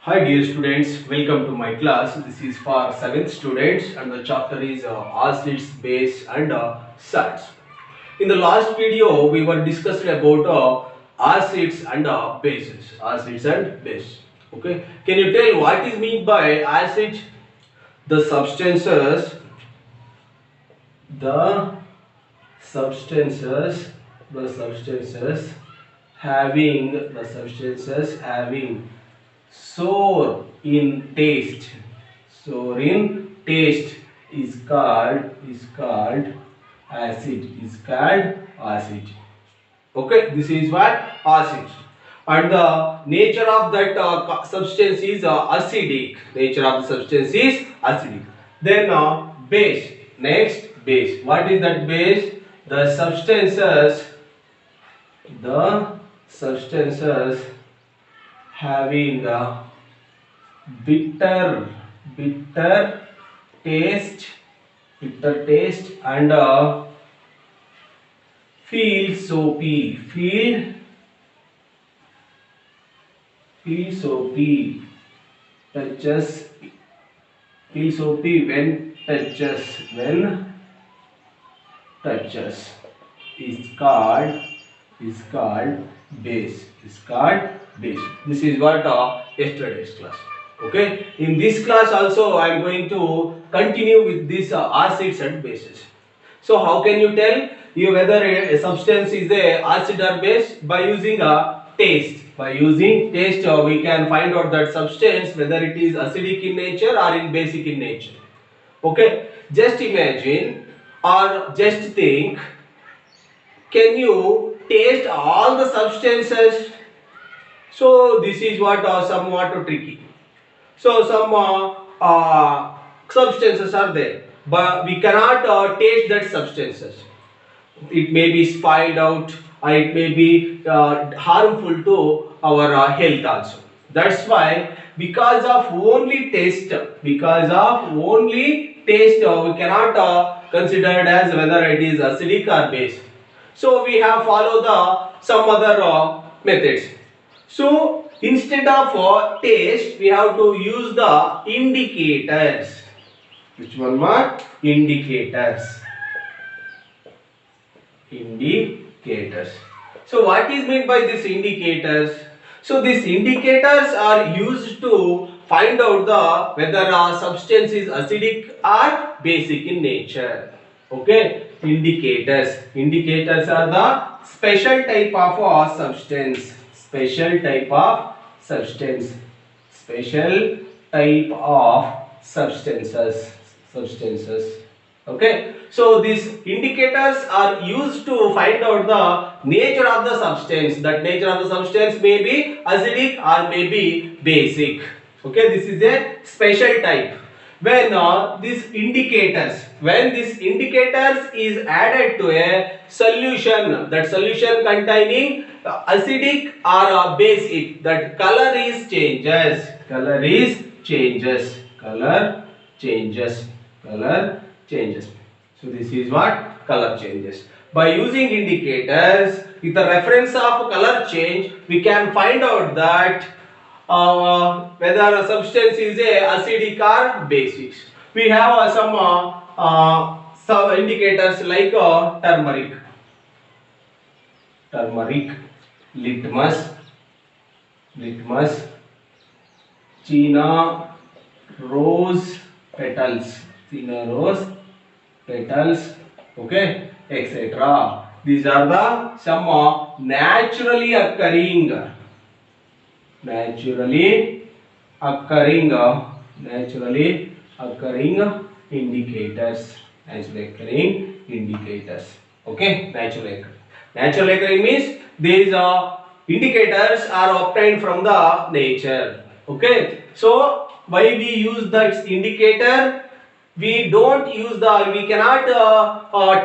Hi dear students, welcome to my class. This is for 7th students and the chapter is acids, base and salts. In the last video we were discussing about acids and bases. Acids and base. Okay. Can you tell what is meant by acids? The substances, the substances, the substances having sour in taste is called acid. Okay, this is what acid. And the nature of that substance is acidic. Nature of the substance is acidic. Then base. Next, base. What is that base? The substances having a bitter bitter taste and feel soapy touches feel soapy when touches is called base. This is what yesterday's class. Okay, in this class also I am going to continue with these acids and bases. So how can you tell you whether a substance is a acid or base? By using a taste. By using taste we can find out that substance whether it is acidic in nature or in basic in nature. Okay, just imagine or just think, can you taste all the substances? So this is what somewhat tricky. So some substances are there, but we cannot taste that substances. It may be spoiled out or it may be harmful to our health also. That's why because of only taste, we cannot consider it as whether it is acidic or base. So we have followed some other methods. So instead of taste, we have to use the indicators. Which one more? Indicators. So what is meant by these indicators? So these indicators are used to find out the whether a substance is acidic or basic in nature. Okay, indicators are the special type of substance. Special type of substances. Okay, so these indicators are used to find out the nature of the substance. That nature of the substance may be acidic or may be basic. Okay, this is a special type. When this indicators is added to a solution, that solution containing acidic or basic, that color changes. So this is what color changes. By using indicators with the reference of color change, we can find out that whether a substance is a acidic or basic. We have some indicators like turmeric, litmus, China rose petals, okay, etc. These are the some naturally occurring indicators. Okay, naturally occurring means these indicators are obtained from the nature. Okay, so why we use that indicator? We cannot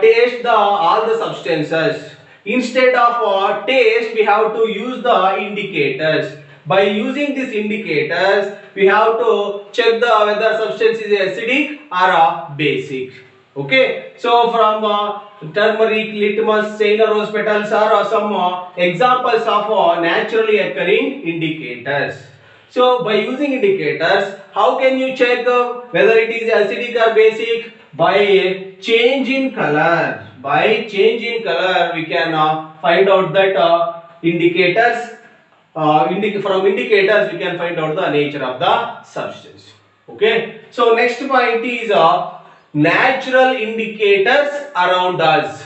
taste all the substances. Instead of taste, we have to use the indicators. By using these indicators, we have to check whether substance is acidic or basic. Okay, so from turmeric, litmus, China rose petals are some examples of naturally occurring indicators. So by using indicators, how can you check whether it is acidic or basic? By change in color. By change in color, we can find out that indicators. From indicators, we can find out the nature of the substance. Okay. So next point is natural indicators around us.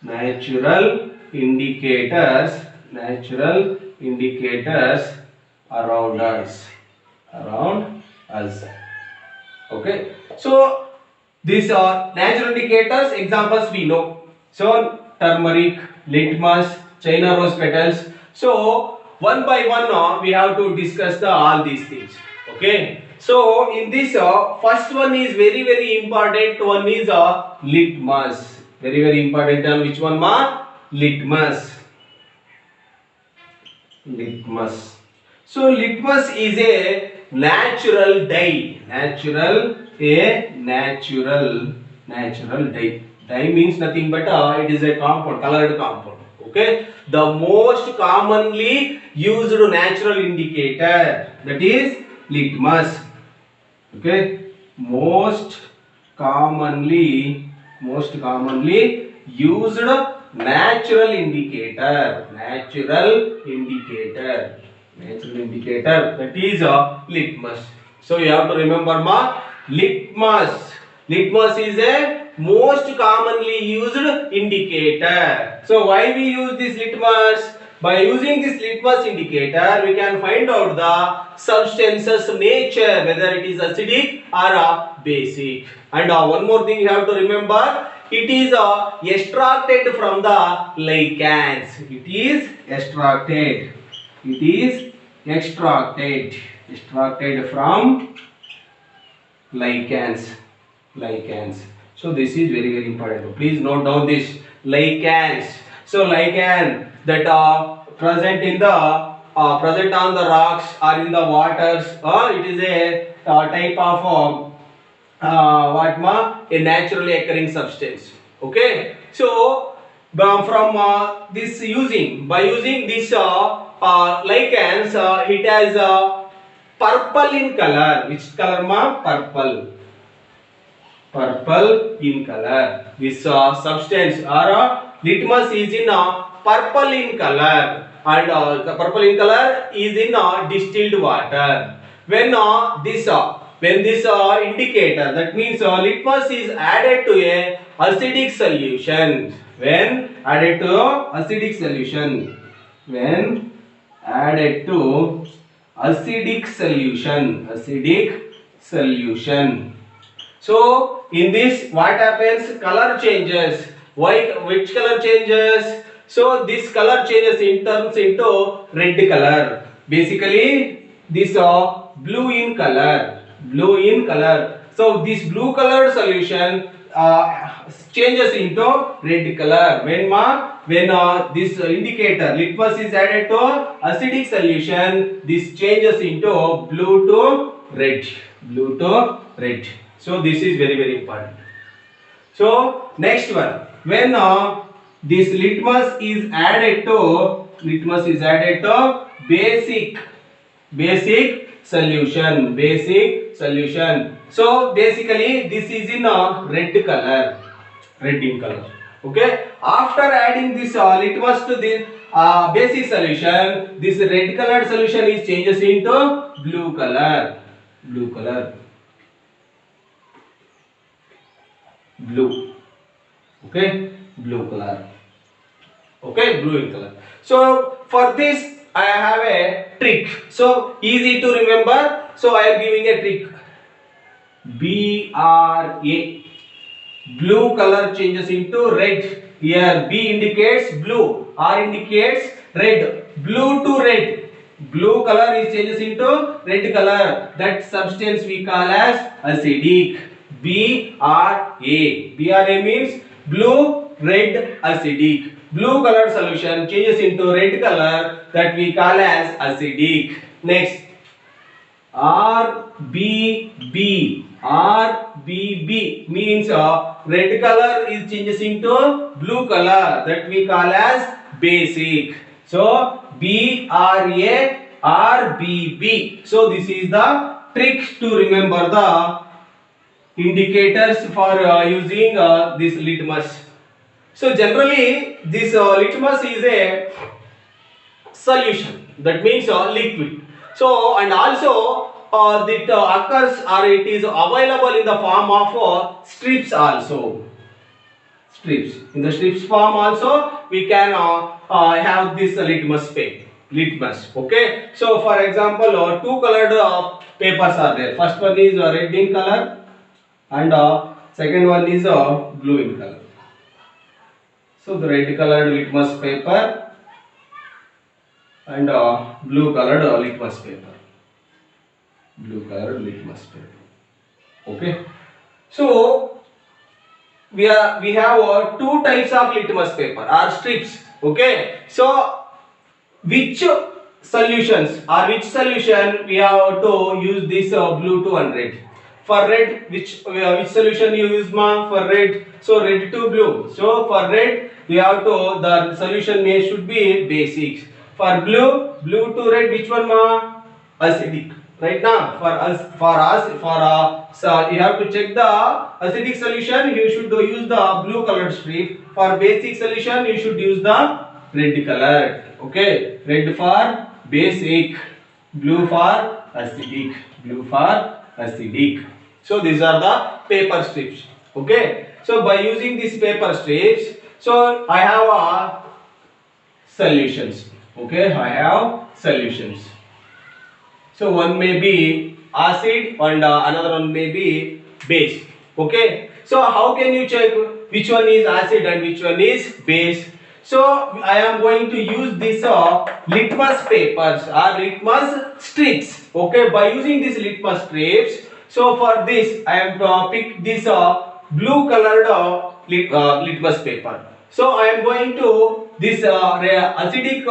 Natural indicators around us. Okay, so these are natural indicators. Examples we know. So turmeric, litmus, China rose petals. So one by one we have to discuss all these things. Okay, so in this first one is very important. One is litmus. Very important term. Which one, ma? Litmus. Litmus. So litmus is a natural dye. Natural dye. Dye means nothing but it is a compound, colored compound. Okay. The most commonly used natural indicator, that is litmus. Okay. Most commonly used natural indicator, that is litmus. So you have to remember, ma, litmus is a most commonly used indicator. So why we use this litmus? By using this litmus indicator, we can find out the substance's nature, whether it is acidic or basic. And one more thing you have to remember, it is extracted from the lichens. It is extracted from lichens. So this is very important. Please note down this, lichens. So lichen that present in the present on the rocks or in the waters, it is a type of a naturally occurring substance. Okay, so by using this lichens, it has purple in color. Which color, ma? Purple in color. This substance or litmus is in purple in color, and the purple in color is in distilled water. When this indicator, that means litmus is added to a acidic solution. When added to acidic solution. So in this, what happens? Color changes. Why? Which color changes? So this color changes turns into red color. Basically, this blue in color. So this blue color solution changes into red color when this indicator litmus is added to acidic solution. This changes into blue to red. So this is very important. So next one, when this litmus is added to basic solution. So basically this is in red in color. Okay, after adding this litmus to the basic solution, this red colored solution is changes into blue color. Okay, blue color. Okay, blue in color. So for this I have a trick. So easy to remember. So I am giving a trick. BRA. Blue color changes into red. Here B indicates blue, R indicates red. Blue to red. Blue color is changes into red color. That substance we call as acidic. BRA. BRA means blue, red, acidic. Blue color solution changes into red color, that we call as acidic. Next, RBB. RBB means red color is changes into blue color, that we call as basic. So BRA, RBB. So this is the trick to remember the indicators for using this litmus. So generally this litmus is a solution, that means liquid. So and also that occurs or it is available in the form of strips also. Strips. In the strips form also we can have this litmus paper. Litmus. Okay. So for example, two colored papers are there. First one is red in color and second one is blue in color. So the red colored litmus paper and blue colored litmus paper. Blue colored litmus paper. Okay. So we have two types of litmus paper or strips. Okay. So which solutions or which solution we have to use this blue to and red? For red, which solution you use ma? For red, so red to blue. So for red we have to, the solution may should be basics. For blue, blue to red, which one ma? Acidic. Right now so you have to check the acidic solution, you should use the blue colored strip. For basic solution you should use the red color. Okay, red for basic, blue for acidic. Blue for acidic. So these are the paper strips. Okay, so by using these paper strips, so I have solutions. Okay, I have solutions. So one may be acid and another one may be base. Okay, so how can you check which one is acid and which one is base? So I am going to use this litmus papers or litmus strips. Okay, by using these litmus strips, so for this I am to pick this blue colored litmus paper. So I am going to this acidic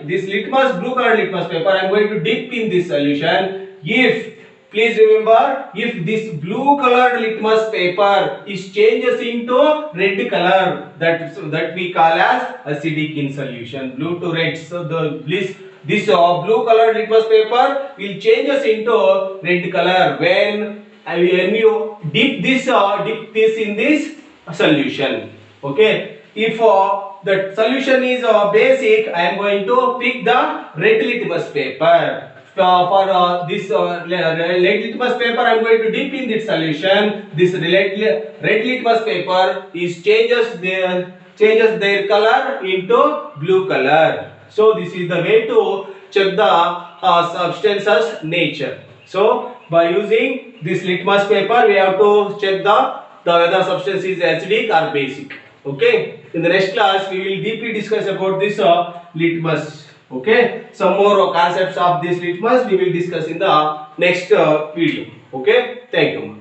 this litmus blue colored litmus paper I am going to dip in this solution. If please remember, if this blue colored litmus paper is changes into red color, that we call as acidic in solution. Blue to red. So this blue colored litmus paper will changes into red color when you dip this in this solution. Okay. If the solution is basic, I am going to pick the red litmus paper. For this red litmus paper, I am going to dip in this solution. This red litmus paper is changes their color into blue color. So this is the way to check the substance's nature. So by using this litmus paper, we have to check the whether substance is acidic or basic. Okay, in the next class we will deeply discuss about this litmus. Okay, some more concepts of this litmus we will discuss in the next video. Okay, thank you.